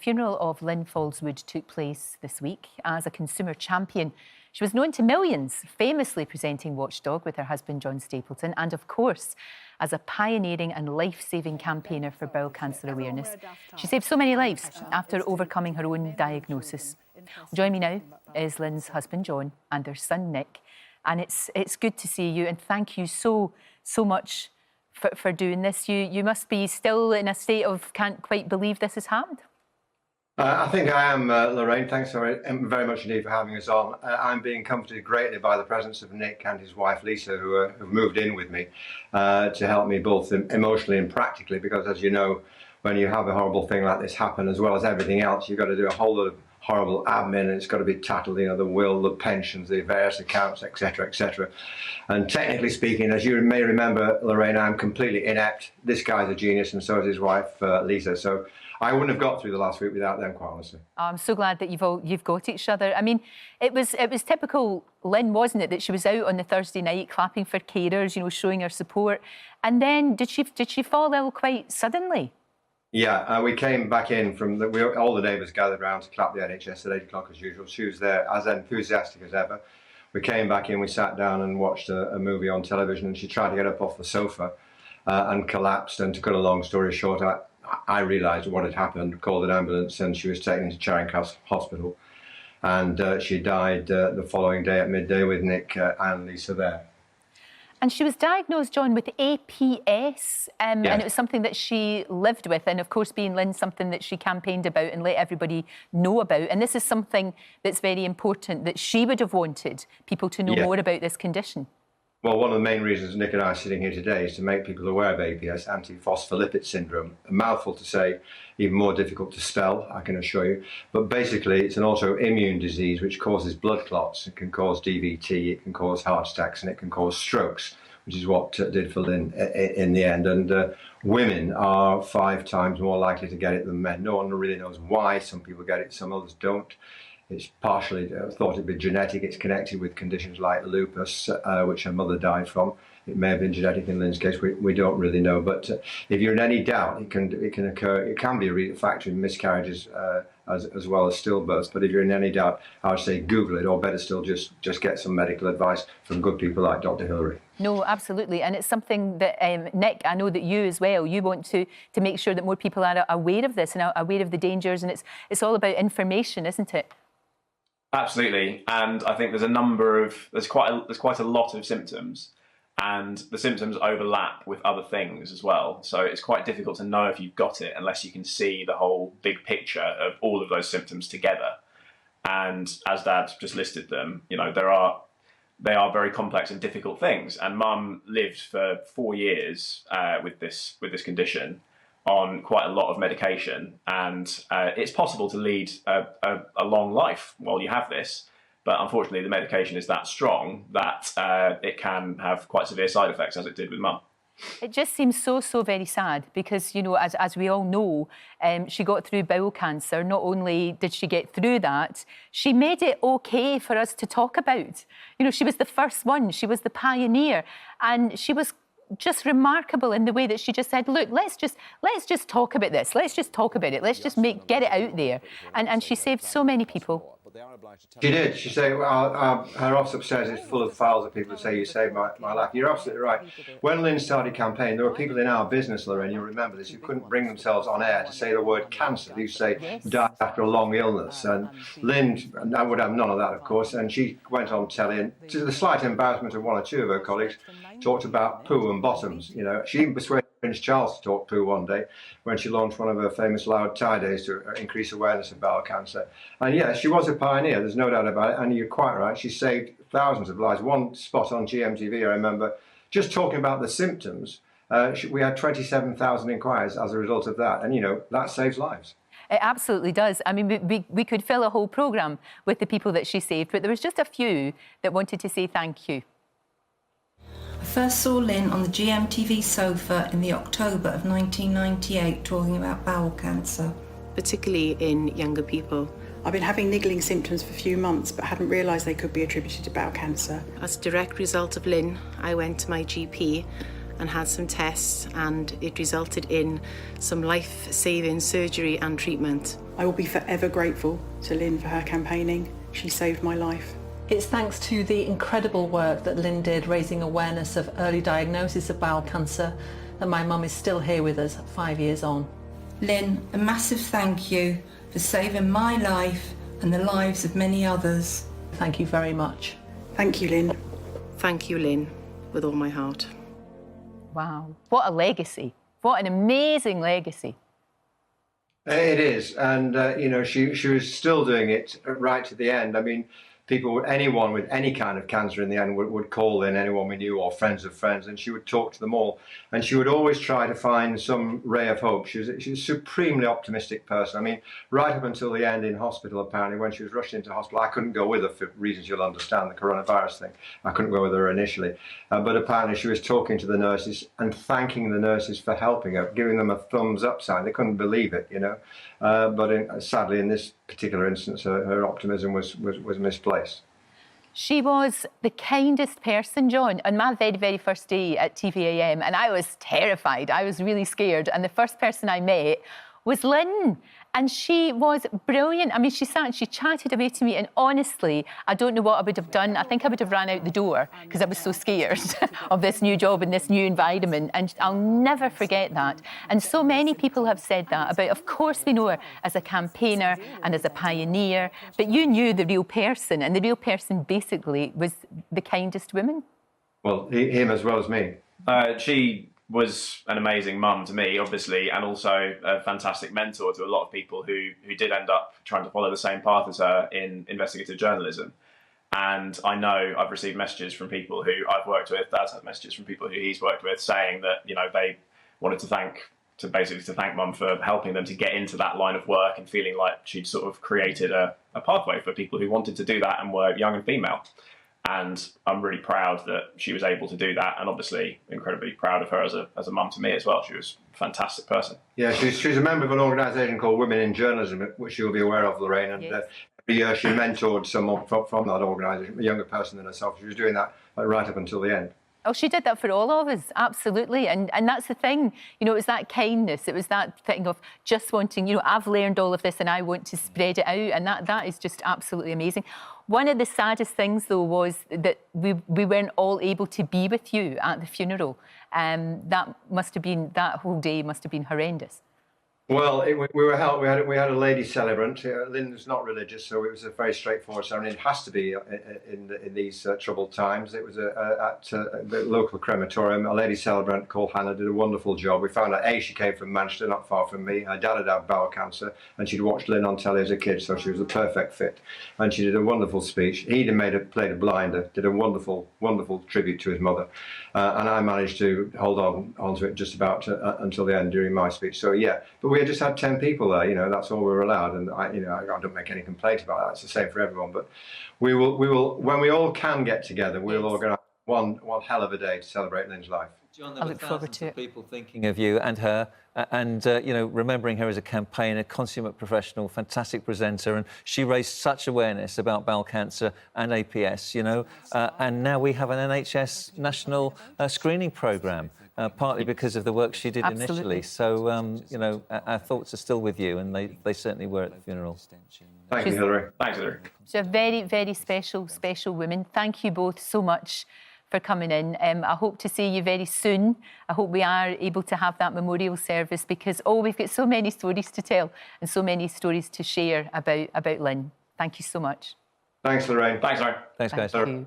funeral of Lynn Faulds Wood took place this week. As a consumer champion, she was known to millions, famously presenting Watchdog with her husband John Stapleton, and of course, as a pioneering and life-saving campaigner for bowel cancer awareness. She saved so many lives after overcoming her own diagnosis. Joining me now is Lynn's husband John and their son Nick, and it's good to see you, and thank you so much for doing this. You must be still in a state of can't quite believe this has happened. I think I am, Lorraine. Thanks very much indeed for having us on. I'm being comforted greatly by the presence of Nick and his wife Lisa, who have moved in with me to help me both emotionally and practically, because as you know, when you have a horrible thing like this happen, as well as everything else, you've got to do a whole lot of horrible admin, and it's got to be tackled, you know, the will, the pensions, the various accounts, etc., etc. And technically speaking, as you may remember, Lorraine, I'm completely inept. This guy's a genius, and so is his wife, Lisa. So I wouldn't have got through the last week without them, quite honestly. I'm so glad that you've got each other. I mean, it was typical Lynn, wasn't it, that she was out on the Thursday night clapping for carers, you know, showing her support, and then did she fall ill quite suddenly? Yeah, we came back in from all the neighbours gathered round to clap the NHS at 8 o'clock as usual. She was there as enthusiastic as ever. We came back in, we sat down and watched a movie on television, and she tried to get up off the sofa and collapsed. And to cut a long story short, I realised what had happened, called an ambulance, and she was taken to Charing Cross Hospital. And she died the following day at midday with Nick and Lisa there. And she was diagnosed, John, with APS, yes. And it was something that she lived with. And of course, being Lynn, something that she campaigned about and let everybody know about. And this is something that's very important, that she would have wanted people to know more about this condition. Well, one of the main reasons Nick and I are sitting here today is to make people aware of APS, antiphospholipid syndrome. A mouthful to say, even more difficult to spell, I can assure you. But basically, it's an autoimmune disease which causes blood clots. It can cause DVT, it can cause heart attacks, and it can cause strokes, which is what did for Lynn in the end. And women are 5 times more likely to get it than men. No one really knows why. Some people get it, some others don't. It's partially thought to be genetic. It's connected with conditions like lupus, which her mother died from. It may have been genetic in Lynn's case. We don't really know. But if you're in any doubt, it can occur. It can be a factor in miscarriages as well as stillbirths. But if you're in any doubt, I would say Google it, or better still, just get some medical advice from good people like Dr. Hillary. No, absolutely, and it's something that Nick, I know that you as well, you want to make sure that more people are aware of this and aware of the dangers, and it's all about information, isn't it? Absolutely, and I think there's quite a lot of symptoms, and the symptoms overlap with other things as well. So it's quite difficult to know if you've got it unless you can see the whole big picture of all of those symptoms together. And as Dad just listed them, you know, they are very complex and difficult things. And Mum lived for 4 years with this condition, on quite a lot of medication, and it's possible to lead a long life while you have this, but unfortunately the medication is that strong that it can have quite severe side effects, as it did with Mum. It just seems so very sad, because, you know, as we all know, she got through bowel cancer. Not only did she get through that, she made it okay for us to talk about. You know, she was the first one, she was the pioneer, and she was just remarkable in the way that she just said, look, let's just talk about this. Let's just talk about it. Let's just get it out there. And she saved so many people. She did. She said, well, her office upstairs is full of files of people who say, you saved my life. You're absolutely right. When Lynn started campaigning, there were people in our business, Lorraine, you remember this, who couldn't bring themselves on air to say the word cancer. They used to say, died after a long illness. And Lynn, I would have none of that, of course, and she went on telly, and to the slight embarrassment of 1 or 2 of her colleagues, talked about poo and bottoms. You know, she even persuaded Prince Charles to talk poo one day when she launched one of her famous loud tie days to increase awareness of bowel cancer. And yes, she was a pioneer, there's no doubt about it, and you're quite right, she saved thousands of lives. One spot on GMTV, I remember, just talking about the symptoms, we had 27,000 inquiries as a result of that, and you know, that saves lives. It absolutely does. I mean, we could fill a whole programme with the people that she saved, but there was just a few that wanted to say thank you. I first saw Lynn on the GMTV sofa in the October of 1998 talking about bowel cancer. Particularly in younger people. I've been having niggling symptoms for a few months, but hadn't realised they could be attributed to bowel cancer. As a direct result of Lynn, I went to my GP and had some tests, and it resulted in some life-saving surgery and treatment. I will be forever grateful to Lynn for her campaigning. She saved my life. It's thanks to the incredible work that Lynn did raising awareness of early diagnosis of bowel cancer that my mum is still here with us 5 years on. Lynn, a massive thank you for saving my life and the lives of many others. Thank you very much. Thank you, Lynn. Thank you, Lynn, with all my heart. Wow, what a legacy. What an amazing legacy. It is, and you know, she was still doing it right to the end. I mean, anyone with any kind of cancer in the end would call in anyone we knew or friends of friends, and she would talk to them all. And she would always try to find some ray of hope. She was a supremely optimistic person. I mean, right up until the end in hospital, apparently, when she was rushed into hospital, I couldn't go with her for reasons you'll understand, the coronavirus thing. I couldn't go with her initially. But apparently she was talking to the nurses and thanking the nurses for helping her, giving them a thumbs up sign. They couldn't believe it, you know. But sadly, in this particular instance, her optimism was misplaced. She was the kindest person, John, on my very, very first day at TVAM, and I was terrified. I was really scared. And the first person I met was Lynn, and she was brilliant. I mean, she chatted away to me, and honestly, I don't know what I would have done. I think I would have ran out the door because I was so scared of this new job and this new environment, and I'll never forget that. And so many people have said that about, of course, we know her as a campaigner and as a pioneer, but you knew the real person, and the real person basically was the kindest woman. Well, him as well as me. She was an amazing mum to me, obviously, and also a fantastic mentor to a lot of people who did end up trying to follow the same path as her in investigative journalism. And I know I've received messages from people who I've worked with, Dad's had messages from people who he's worked with, saying that, you know, they wanted to thank Mum for helping them to get into that line of work and feeling like she'd sort of created a pathway for people who wanted to do that and were young and female. And I'm really proud that she was able to do that, and obviously incredibly proud of her as a mum to me as well. She was a fantastic person. Yeah, she's a member of an organisation called Women in Journalism, which you'll be aware of, Lorraine. And yes. Every year she mentored someone from that organisation, a younger person than herself. She was doing that right up until the end. Oh, she did that for all of us, absolutely. And that's the thing, you know, it was that kindness, it was that thing of just wanting, you know, I've learned all of this and I want to spread it out, and that is just absolutely amazing. One of the saddest things, though, was that we weren't all able to be with you at the funeral. That whole day must have been horrendous. Well, we were helped. We had a lady celebrant. Lynn was not religious, so it was a very straightforward ceremony. It has to be in these troubled times. It was at the local crematorium. A lady celebrant called Hannah did a wonderful job. We found out she came from Manchester, not far from me. Her dad had had bowel cancer, and she'd watched Lynn on telly as a kid, so she was a perfect fit. And she did a wonderful speech. He'd played a blinder, did a wonderful tribute to his mother, and I managed to hold on to it just about until the end during my speech. So yeah, but we just had 10 people there, you know, that's all we were allowed, and I don't make any complaint about that. It's the same for everyone, but we will when we all can get together, we'll organise one hell of a day to celebrate Lynn's life. John, there were thousands of people thinking of you and her, and you know, remembering her as a campaigner, consummate professional, fantastic presenter, and she raised such awareness about bowel cancer and APS, you know, and now we have an NHS national screening programme. Partly because of the work she did initially. So, you know, our thoughts are still with you, and they certainly were at the funeral. Thank you, Hilary. Thanks, Hilary. She's a very, very special woman. Thank you both so much for coming in. I hope to see you very soon. I hope we are able to have that memorial service, because, we've got so many stories to tell and so many stories to share about Lynn. Thank you so much. Thanks, Lorraine. Thanks, Lorraine. Thanks, guys. Thank you.